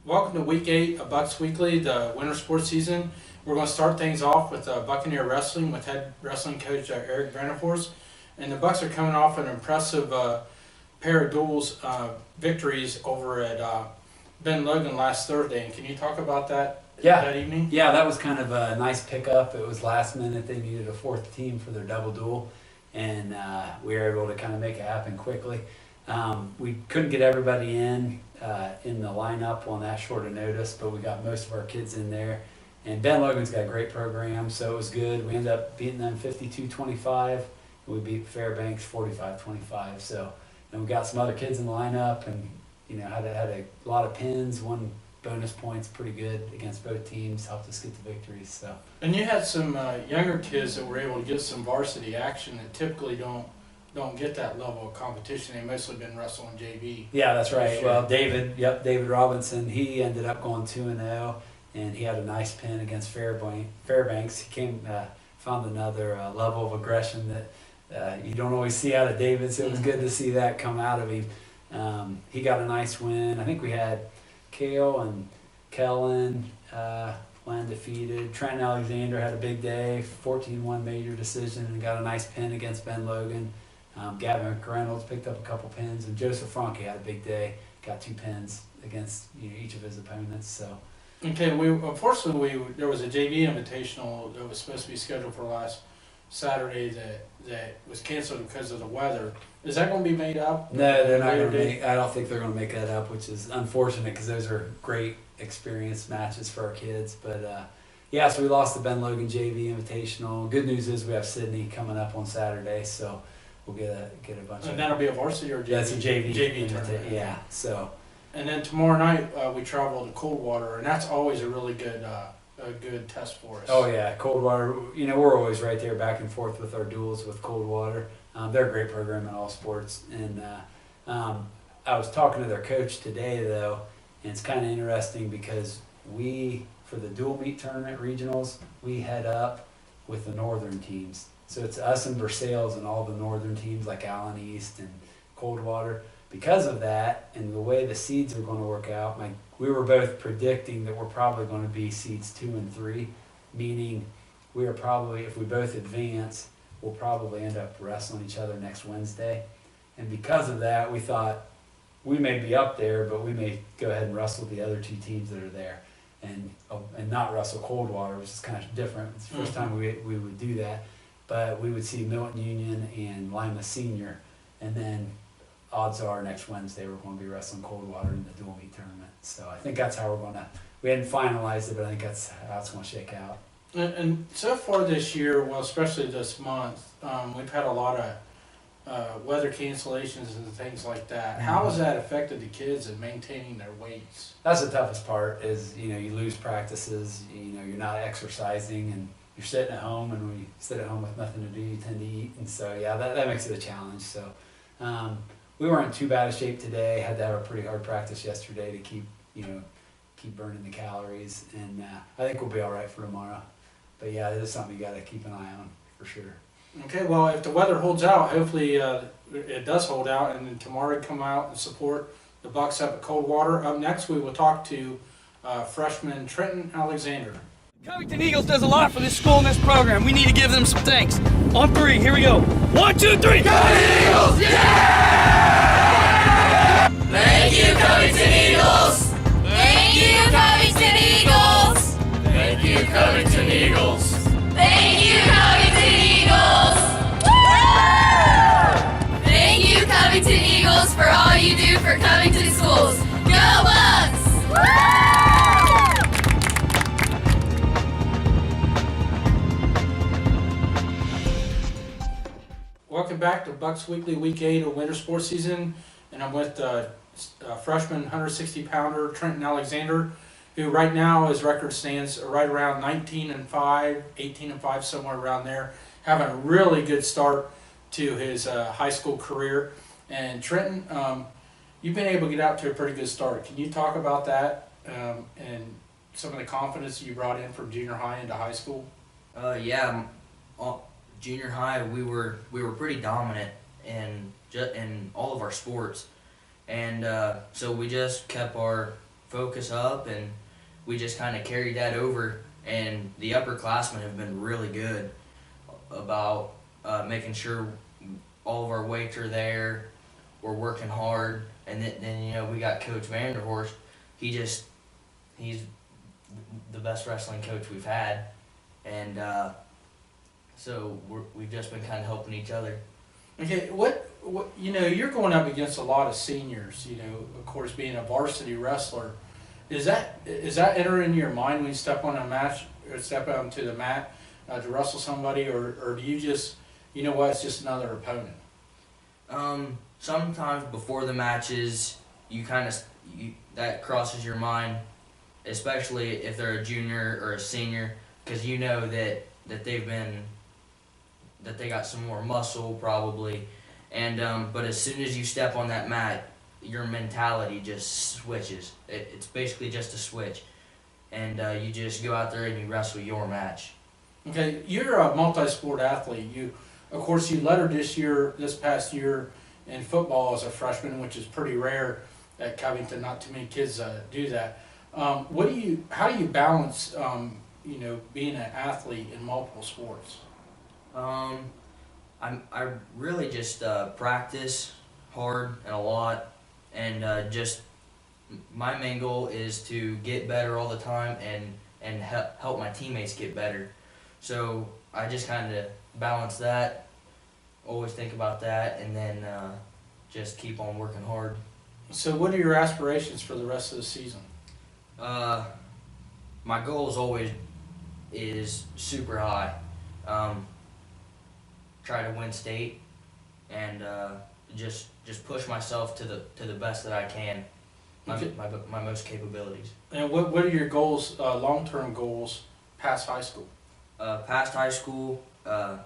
Welcome to Week 8 of Bucks Weekly, the winter sports season. We're going to start things off with Buccaneer Wrestling with head wrestling coach Eric Vanderhorst. And the Bucks are coming off an impressive pair of duels victories over at Ben Logan last Thursday. And can you talk about that that evening? Yeah, that was kind of a nice pickup. It was last minute. They needed a fourth team for their double duel, and we were able to kind of make it happen quickly. We couldn't get everybody in the lineup on that short of notice, but we got most of our kids in there. And Ben Logan's got a great program, so it was good. We ended up beating them 52-25, and we beat Fairbanks 45-25. So, and we got some other kids in the lineup, and had a lot of pins, won bonus points pretty good against both teams, helped us get the victories. So. And you had some younger kids that were able to get some varsity action that typically don't get that level of competition. They've mostly been wrestling JV. Yeah, that's right. Well, David Robinson, he ended up going 2-0, and he had a nice pin against Fairbanks. He found another level of aggression that you don't always see out of David, so it was good to see that come out of him. He got a nice win. I think we had Kale and Kellen undefeated. Trent Alexander had a big day, 14-1 major decision, and got a nice pin against Ben Logan. Gavin McReynolds picked up a couple pins, and Joseph Franke had a big day, got 2 pins against each of his opponents. So. Okay, unfortunately there was a JV invitational that was supposed to be scheduled for last Saturday that was canceled because of the weather. Is that going to be made up? No, they're not going to make. I don't think they're going to make that up, which is unfortunate because those are great experience matches for our kids. But so we lost the Ben Logan JV invitational. Good news is we have Sydney coming up on Saturday, so we'll get a bunch of. And that'll be a varsity or JV? That's a JV tournament. Yeah. So. And then tomorrow night we travel to Coldwater, and that's always a really good test for us. Oh yeah, Coldwater. We're always right there, back and forth with our duels with Coldwater. They're a great program in all sports, and I was talking to their coach today though, and it's kind of interesting because for the dual meet tournament regionals, we head up with the northern teams. So it's us and Versailles and all the northern teams like Allen East and Coldwater. Because of that and the way the seeds are going to work out, we were both predicting that we're probably going to be seeds 2 and 3, meaning we are probably, if we both advance, we'll probably end up wrestling each other next Wednesday. And because of that, we thought we may be up there, but we may go ahead and wrestle the other 2 teams that are there and not wrestle Coldwater, which is kind of different. It's the first time we would do that. But we would see Milton Union and Lima Senior, and then odds are next Wednesday we're going to be wrestling Coldwater in the dual meet tournament. So I think that's how we're going to. We hadn't finalized it, but I think that's how it's going to shake out. And so far this year, well, especially this month, we've had a lot of weather cancellations and things like that. How has that affected the kids in maintaining their weights? That's the toughest part. Is you lose practices. You're not exercising, and you're sitting at home. And when you sit at home with nothing to do, you tend to eat. And so that makes it a challenge. So. We weren't in too bad a shape today. Had to have a pretty hard practice yesterday to keep burning the calories, and I think we'll be all right for tomorrow. But yeah, it is something you got to keep an eye on for sure. Okay, well, if the weather holds out, hopefully it does hold out, and then tomorrow come out and support the Bucks up at Coldwater. Up next, we will talk to freshman Trenton Alexander. Covington Eagles does a lot for this school and this program. We need to give them some thanks. On 3, here we go. 1, 2, 3. Covington Eagles! Yeah! Thank you, Covington Eagles! Thank you, Covington Eagles! Thank you, Covington Eagles! Thank you, Covington Eagles! Woo! Thank you, Covington Eagles, for all you do for Covington schools. Go Bucks! Woo! Welcome back to Bucks Weekly Week 8 of winter sports season, and I'm with freshman 160-pounder Trenton Alexander, who right now his record stands right around 19-5, 18-5, somewhere around there, having a really good start to his high school career. And Trenton, you've been able to get out to a pretty good start. Can you talk about that and some of the confidence you brought in from junior high into high school? Junior high, we were pretty dominant in all of our sports, and so we just kept our focus up, and we just kind of carried that over. And the upperclassmen have been really good about making sure all of our weights are there. We're working hard, and then we got Coach Vanderhorst. He's the best wrestling coach we've had, and so we've just been kind of helping each other. Okay, what you're going up against a lot of seniors. Of course, being a varsity wrestler, is that entering your mind when you step on a match or step onto the mat to wrestle somebody, or do you just it's just another opponent? Sometimes before the matches, that crosses your mind, especially if they're a junior or a senior, because that they got some more muscle probably, and but as soon as you step on that mat, your mentality just switches. It's basically just a switch, and you just go out there and you wrestle your match. Okay, you're a multi-sport athlete. Of course, you lettered this past year in football as a freshman, which is pretty rare at Covington. Not too many kids do that. How do you balance, being an athlete in multiple sports? I really just practice hard and a lot, and just my main goal is to get better all the time and help my teammates get better. So I just kind of balance that, always think about that, and then just keep on working hard. So what are your aspirations for the rest of the season? My goal is super high. Try to win state, and just push myself to the best that I can, my most capabilities. And what are your goals, long-term goals, past high school? Past high school, I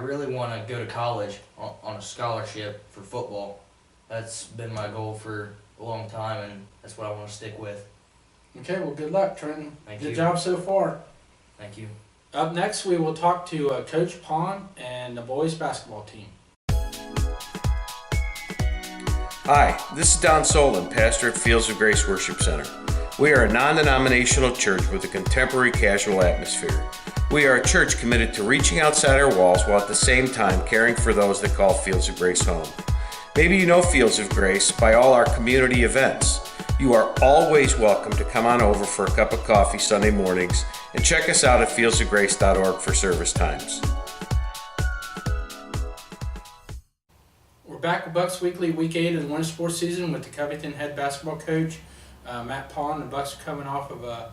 really want to go to college on a scholarship for football. That's been my goal for a long time, and that's what I want to stick with. Okay, well, good luck, Trenton. Thank you. Good job so far. Thank you. Up next, we will talk to Coach Pond and the boys basketball team. Hi, this is Don Solon, pastor at Fields of Grace Worship Center. We are a non-denominational church with a contemporary casual atmosphere. We are a church committed to reaching outside our walls while at the same time caring for those that call Fields of Grace home. Maybe you know Fields of Grace by all our community events. You are always welcome to come on over for a cup of coffee Sunday mornings and check us out at fieldsofgrace.org for service times. We're back with Bucks Weekly, Week 8 of the winter sports season with the Covington head basketball coach, Matt Pond. The Bucks are coming off of a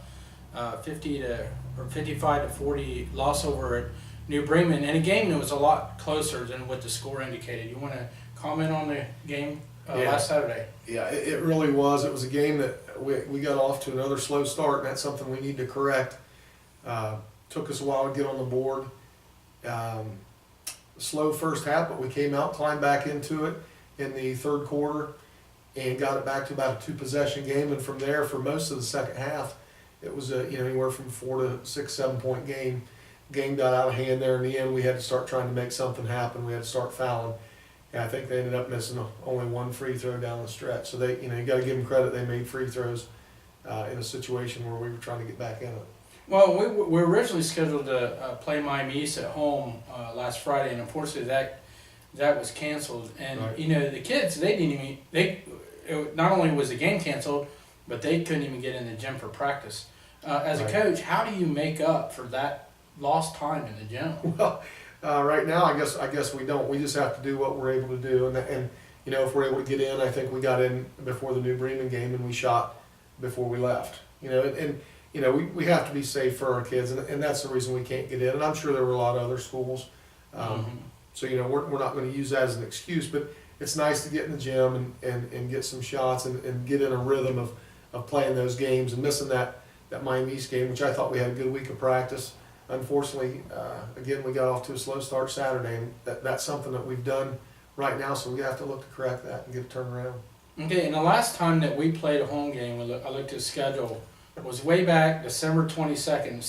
55-40 loss over at New Bremen, and a game that was a lot closer than what the score indicated. You want to comment on the game last Saturday? Yeah, it really was. It was a game that we got off to another slow start, and that's something we need to correct. Took us a while to get on the board. Slow first half, but we came out, climbed back into it in the third quarter, and got it back to about a 2-possession game. And from there, for most of the second half, it was anywhere from 4 to 6, 7 point game. Game got out of hand there in the end. We had to start trying to make something happen. We had to start fouling. And I think they ended up missing only one free throw down the stretch. So they, you got to give them credit. They made free throws in a situation where we were trying to get back in it. Well, we were originally scheduled to play Miami East at home last Friday, and unfortunately that was canceled. And Right. the kids, they didn't even not only was the game canceled, but they couldn't even get in the gym for practice. As Right. a coach, how do you make up for that lost time in the gym? Well, right now, I guess we don't. We just have to do what we're able to do, and if we're able to get in, I think we got in before the New Bremen game, and we shot before we left. We have to be safe for our kids, and that's the reason we can't get in. And I'm sure there were a lot of other schools, so we're not going to use that as an excuse. But it's nice to get in the gym and get some shots and get in a rhythm of playing those games and missing that Miami East game, which I thought we had a good week of practice. Unfortunately, again, we got off to a slow start Saturday, and that's something that we've done right now, so we have to look to correct that and get it turned around. Okay, and the last time that we played a home game, I looked at the schedule, it was way back December 22nd.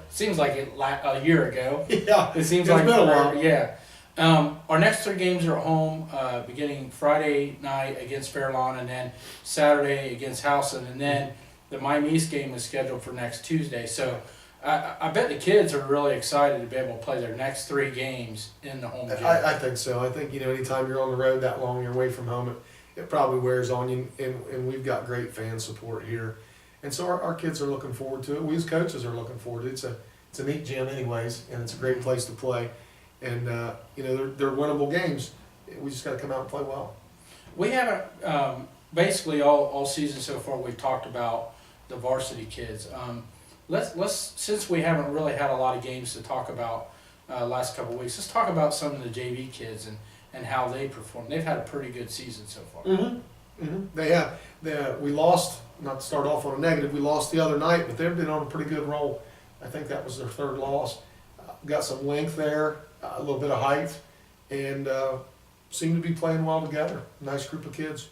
Seems like a year ago. Yeah, It seems it's like been a while. Yeah. Our next 3 games are at home, beginning Friday night against Fairlawn, and then Saturday against Howson, and then the Miami East game is scheduled for next Tuesday. So I bet the kids are really excited to be able to play their next 3 games in the home gym. I think so. I think, anytime you're on the road that long, you're away from home, it probably wears on you, and we've got great fan support here. And so our kids are looking forward to it. We as coaches are looking forward to it. It's a neat gym anyways, and it's a great place to play. And, they're winnable games. We just got to come out and play well. We haven't, basically all season so far, we've talked about the varsity kids. Let's since we haven't really had a lot of games to talk about last couple of weeks, let's talk about some of the JV kids and how they perform. They've had a pretty good season so far. They have. We lost, not to start off on a negative, we lost the other night, but they've been on a pretty good roll. I think that was their 3rd loss. Got some length there, a little bit of height, and seem to be playing well together. Nice group of kids.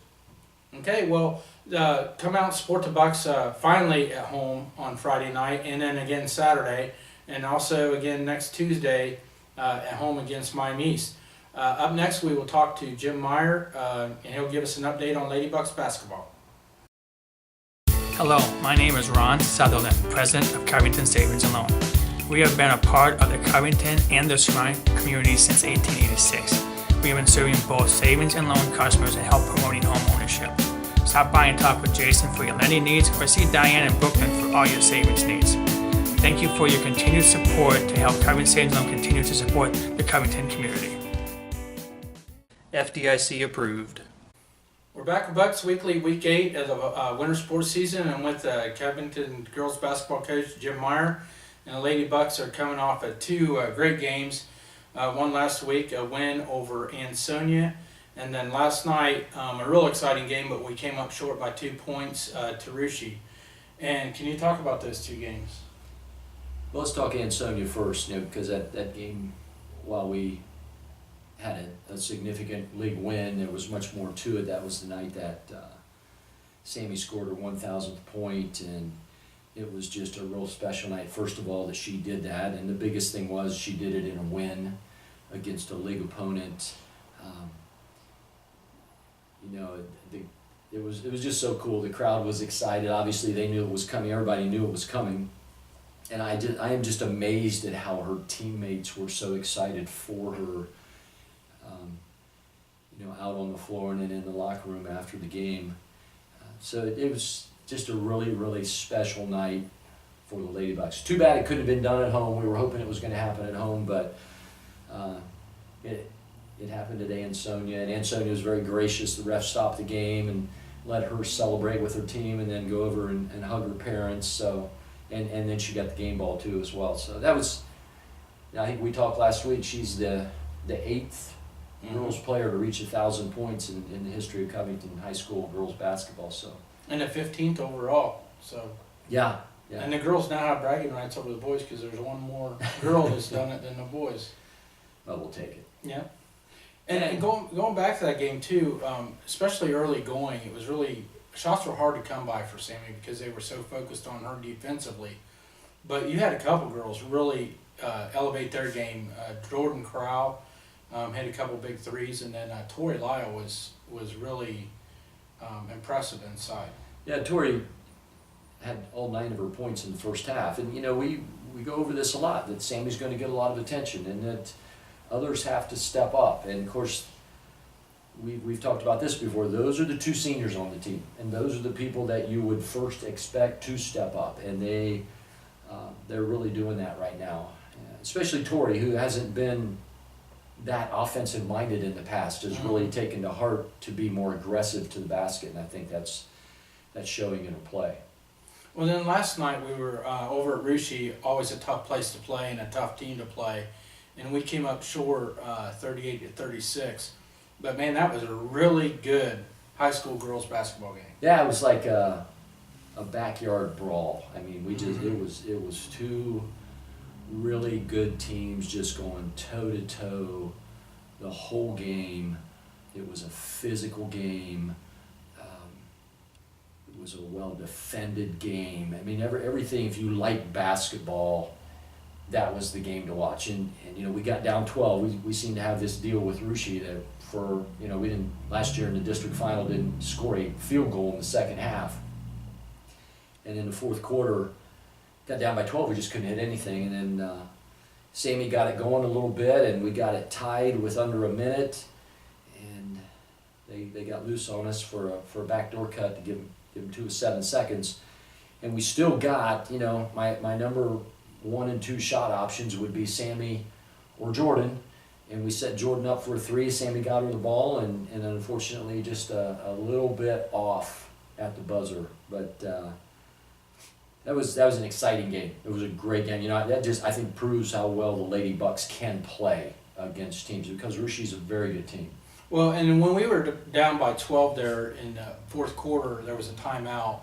Okay, well, come out and support the Bucks finally at home on Friday night, and then again Saturday, and also again next Tuesday at home against Miami East. Up next, we will talk to Jim Meyer, and he'll give us an update on Lady Bucks basketball. Hello, my name is Ron Sutherland, President of Covington Savings and Loan. We have been a part of the Covington and the surrounding community since 1886. We have been serving both savings and loan customers and help promoting home ownership. Stop by and talk with Jason for your lending needs, or see Diane in Brooklyn for all your savings needs. Thank you for your continued support to help Covington Savings and Loan continue to support the Covington community. FDIC approved. We're back with Bucks Weekly, Week 8 of the winter sports season, and with Covington girls basketball coach Jim Meyer. And the Lady Bucks are coming off of 2 great games. One last week, a win over Ansonia, and then last night, a real exciting game, but we came up short by 2 points to Rushi. And can you talk about those 2 games? Well, let's talk Ansonia first, because that game, while we had a significant league win, there was much more to it. That was the night that Sammi scored her 1,000th point, and it was just a real special night. First of all, that she did that, and the biggest thing was she did it in a win against a league opponent. It was just so cool. The crowd was excited. Obviously, they knew it was coming. Everybody knew it was coming, and I am just amazed at how her teammates were so excited for her. Out on the floor and then in the locker room after the game. So it was just a really, really special night for the Lady Bucks. Too bad it couldn't have been done at home. We were hoping it was going to happen at home, but it happened at Ansonia, and Ansonia was very gracious. The ref stopped the game and let her celebrate with her team, and then go over and hug her parents. So, and then she got the game ball too as well. So that was, I think we talked last week. She's the 8th girls player to reach 1,000 points in the history of Covington High School girls basketball. So. And the 15th overall. So. Yeah. And the girls now have bragging rights over the boys because there's one more girl that's done it than the boys. Well, we'll take it. Yeah. And going back to that game too, especially early going, it was really, shots were hard to come by for Sammi because they were so focused on her defensively. But you had a couple girls really elevate their game. Jordan Corral hit a couple big threes, and then Tori Lyle was really impressive inside. Yeah, Tori had all 9 of her points in the first half, and we go over this a lot, that Sammy's going to get a lot of attention, and that others have to step up. And of course, we've talked about this before. Those are the 2 seniors on the team, and those are the people that you would first expect to step up, and they're really doing that right now. Especially Tori, who hasn't been that offensive minded in the past, has really taken to heart to be more aggressive to the basket, and I think that's showing in her play. Well, then last night we were over at Rushi, always a tough place to play and a tough team to play, and we came up short 38-36. But man, that was a really good high school girls basketball game. Yeah, it was like a backyard brawl. I mean, we just it was 2 really good teams just going toe to toe the whole game. It was a physical game. It was a well defended game. I mean, everything. If you like basketball, that was the game to watch. And you know, we got down 12. We seem to have this deal with Rushi that for, you know, we didn't, last year in the district final, didn't score a field goal in the second half. And in the fourth quarter, got down by 12, we just couldn't hit anything. And then Sammi got it going a little bit, and we got it tied with under a minute. And they got loose on us for a backdoor cut to give them 2 with 7 seconds. And we still got, you know, my number 1 and 2 shot options would be Sammi or Jordan. And we set Jordan up for a 3. Sammi got her the ball, and unfortunately just a little bit off at the buzzer. But that was an exciting game. It was a great game. You know, that just, I think, proves how well the Lady Bucks can play against teams, because Rushi's a very good team. Well, and when we were down by 12 there in the fourth quarter, there was a timeout,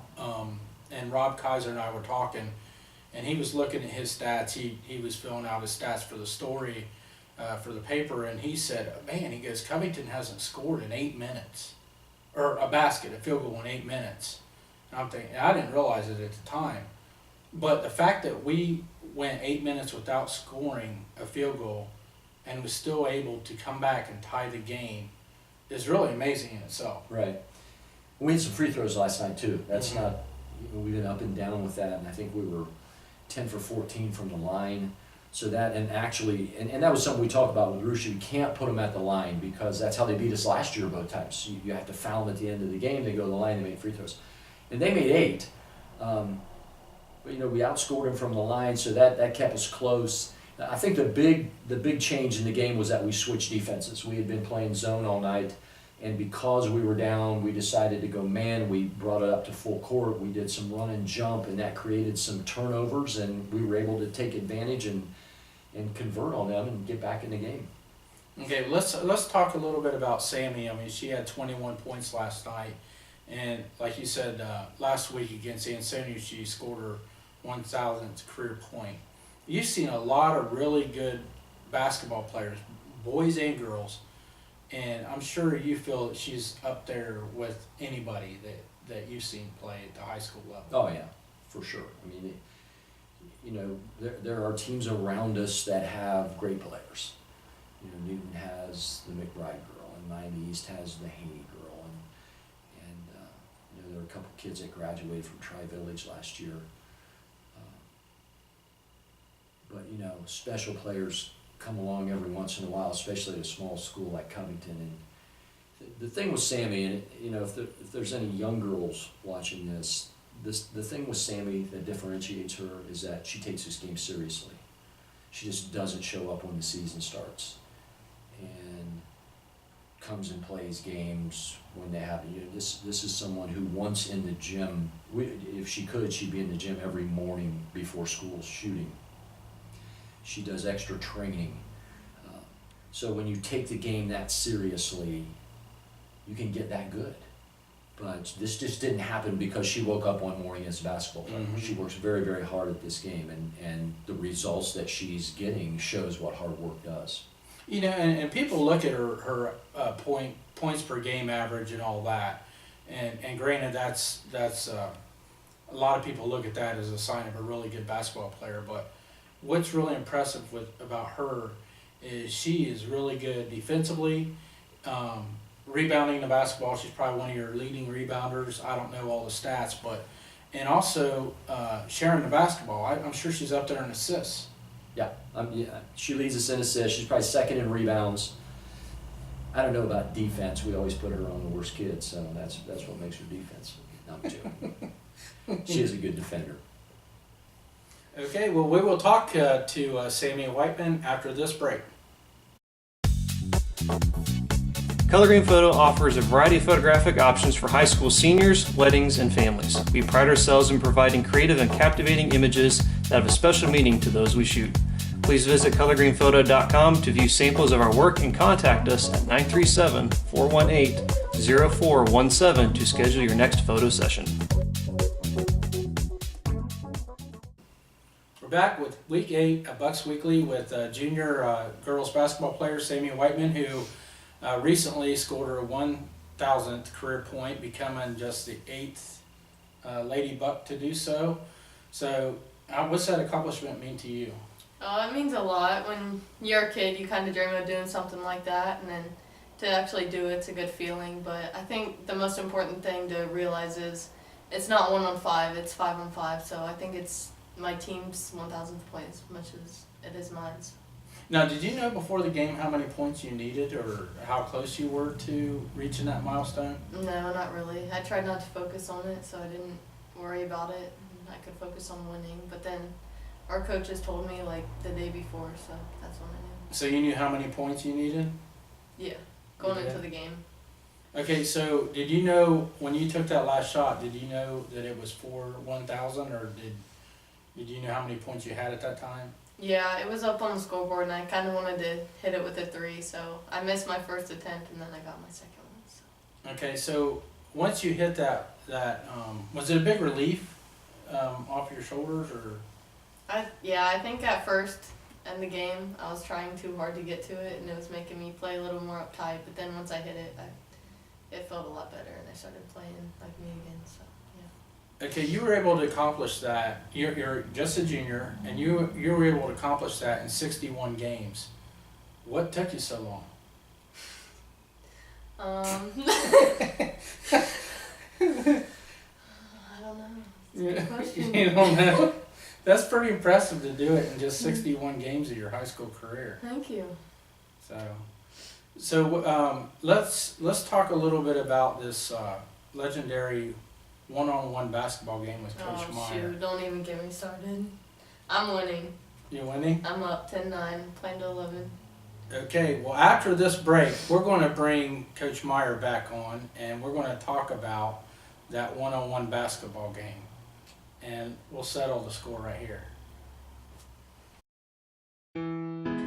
and Rob Kaiser and I were talking, and he was looking at his stats. He was filling out his stats for the story, for the paper, and he said, man, he goes, Covington hasn't scored in 8 minutes, or a field goal in 8 minutes. And I'm thinking, I didn't realize it at the time, but the fact that we went 8 minutes without scoring a field goal and was still able to come back and tie the game is really amazing in itself. Right. We had some free throws last night too. That's not, we've been up and down with that, and I think we were 10 for 14 from the line. So that, and actually, and that was something we talked about with Rushi. You can't put them at the line, because that's how they beat us last year both times. You have to foul them at the end of the game. They go to the line, they make free throws. And they made 8. But you know, we outscored them from the line, so that kept us close. I think the big change in the game was that we switched defenses. We had been playing zone all night, and because we were down, we decided to go man. We brought it up to full court. We did some run and jump, and that created some turnovers, and we were able to take advantage and convert on them and get back in the game. Okay, let's talk a little bit about Sammi. I mean, she had 21 points last night, and like you said, last week against Ansonia, she scored her 1,000th career point. You've seen a lot of really good basketball players, boys and girls, and I'm sure you feel that she's up there with anybody that you've seen play at the high school level. Oh yeah, for sure. I mean, you know, there are teams around us that have great players. You know, Newton has the McBride girl, and Miami East has the Haney girl, and you know, there are a couple kids that graduated from Tri-Village last year. But you know, special players come along every once in a while, especially at a small school like Covington. And the thing with Sammi, and you know, if there's any young girls watching this, the thing with Sammi that differentiates her is that she takes this game seriously. She just doesn't show up when the season starts, and comes and plays games when they happen. You know, this is someone who once in the gym. If she could, she'd be in the gym every morning before school shooting. She does extra training. So when you take the game that seriously, you can get that good. But this just didn't happen because she woke up one morning as a basketball player. Mm-hmm. She works very, very hard at this game, and the results that she's getting shows what hard work does. You know, and people look at her points per game average and all that, and granted that's a lot of people look at that as a sign of a really good basketball player, but what's really impressive about her is she is really good defensively, rebounding the basketball. She's probably one of your leading rebounders. I don't know all the stats, and also sharing the basketball. I'm sure she's up there in assists. Yeah, she leads us in assists. She's probably second in rebounds. I don't know about defense. We always put her on the worst kid, so that's what makes her defense. Not too. She is a good defender. Okay, well, we will talk to Sammi Whiteman after this break. Color Green Photo offers a variety of photographic options for high school seniors, weddings, and families. We pride ourselves in providing creative and captivating images that have a special meaning to those we shoot. Please visit colorgreenphoto.com to view samples of our work and contact us at 937-418-0417 to schedule your next photo session. We're back with Week 8 of BuccsWeekly with junior girls basketball player Sammi Whiteman, who recently scored her 1,000th career point, becoming just the 8th Lady Buck to do so. So what's that accomplishment mean to you? It means a lot. When you're a kid, you kind of dream of doing something like that, and then to actually do it's a good feeling. But I think the most important thing to realize is it's not 1-on-5, it's 5-on-5. So I think it's my team's 1,000th point as much as it is mine. Now, did you know before the game how many points you needed or how close you were to reaching that milestone? No, not really. I tried not to focus on it, so I didn't worry about it. I could focus on winning. But then our coaches told me like the day before, so that's when I knew. So you knew how many points you needed? Yeah, going You did? into the game. Okay, so did you know when you took that last shot, did you know that it was for 1,000 or did you know how many points you had at that time? Yeah, it was up on the scoreboard, and I kind of wanted to hit it with a 3, so I missed my first attempt, and then I got my second one. So. Okay, so once you hit that was it a big relief off your shoulders or? I think at first in the game I was trying too hard to get to it, and it was making me play a little more uptight. But then once I hit it, it felt a lot better, and I started playing like me again. So yeah. Okay, you were able to accomplish that. You're just a junior, and you were able to accomplish that in 61 games. What took you so long? I don't know. It's a good question. You don't know? That's pretty impressive to do it in just 61 games of your high school career. Thank you. So let's talk a little bit about this legendary one-on-one basketball game with Coach Meyer. Shoot, don't even get me started. I'm winning. You winning? I'm up 10-9, playing to 11. Okay, well after this break, we're going to bring Coach Meyer back on, and we're going to talk about that one-on-one basketball game. And we'll settle the score right here.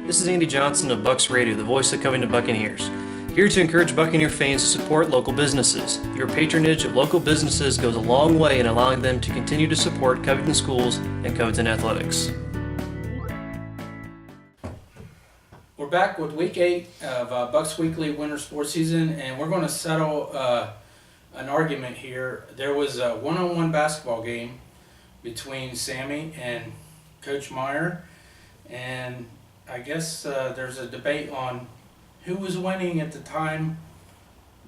This is Andy Johnson of Bucks Radio, the voice of Covington Buccaneers. Here to encourage Buccaneer fans to support local businesses. Your patronage of local businesses goes a long way in allowing them to continue to support Covington schools and Covington athletics. We're back with week 8 of Bucks Weekly Winter Sports Season, and we're going to settle an argument here. There was a one-on-one basketball game between Sammi and Coach Meyer, and I guess there's a debate on who was winning at the time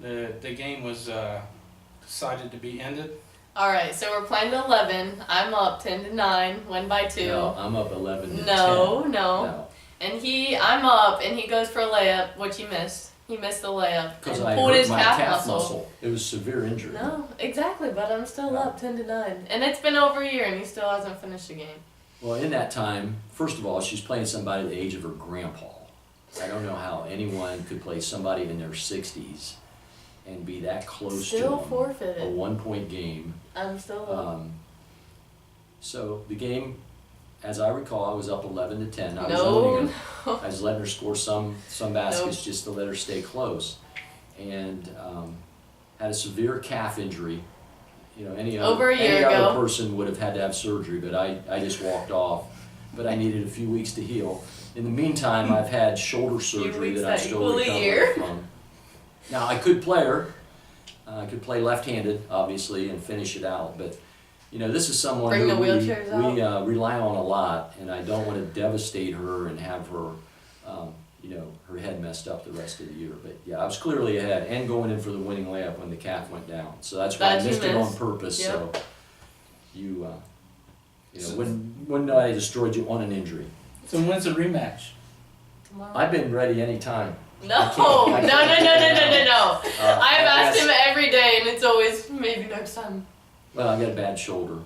the game was decided to be ended. All right, so we're playing to 11. I'm up 10-9, win by 2. No, I'm up 11 to 10. No. And I'm up, and he goes for a layup, which he missed. He missed the layup Because and I pulled hurt his my calf muscle. It was severe injury. No, exactly, but I'm still No. up 10-9, and it's been over a year, and he still hasn't finished the game. Well, in that time, first of all, she's playing somebody the age of her grandpa. I don't know how anyone could play somebody in their 60s and be that close Still to them. forfeited. A 1-point game. I'm still up. So the game, as I recall, I was up 11 to 10. I was No, owning her. no. I was letting her score some baskets Nope. just to let her stay close, and had a severe calf injury. You know, any Over a year other ago. person would have had to have surgery, but I just walked off. But I needed a few weeks to heal. In the meantime, I've had shoulder surgery weeks that I'm that still equal a recovering year. from. Now I could play her. I could play left-handed, obviously, and finish it out. But you know, this is someone Bring who the wheelchairs we rely on a lot, and I don't want to devastate her and have her, her head messed up the rest of the year. But yeah, I was clearly ahead and going in for the winning layup when the calf went down. So that's why I That you missed it on missed. purpose. Yep. So when I destroyed you on an injury. So when's the rematch? Tomorrow. I've been ready anytime. No, I can't- no. I've asked yes. him every day, and it's always maybe next time. Well, I got a bad shoulder,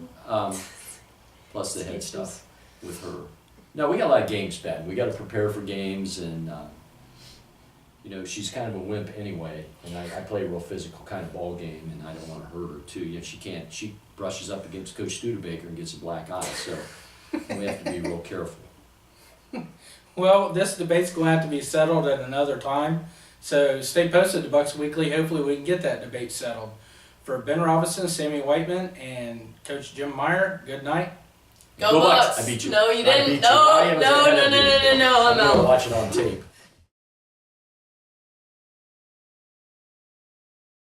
plus the head stuff with her. No, we got a lot of games, Ben. We got to prepare for games, and she's kind of a wimp anyway. And I play a real physical kind of ball game, and I don't want to hurt her too. You know, she brushes up against Coach Studebaker and gets a black eye, so we have to be real careful. Well, this debate's going to have to be settled at another time. So stay posted to Bucks Weekly. Hopefully we can get that debate settled. For Ben Robinson, Sammi Whiteman, and Coach Jim Meyer, good night. Go Bucks! I beat you. No, you I didn't. beat you. No, I was ahead of you. no, I'm I'm gonna out. watch it on tape.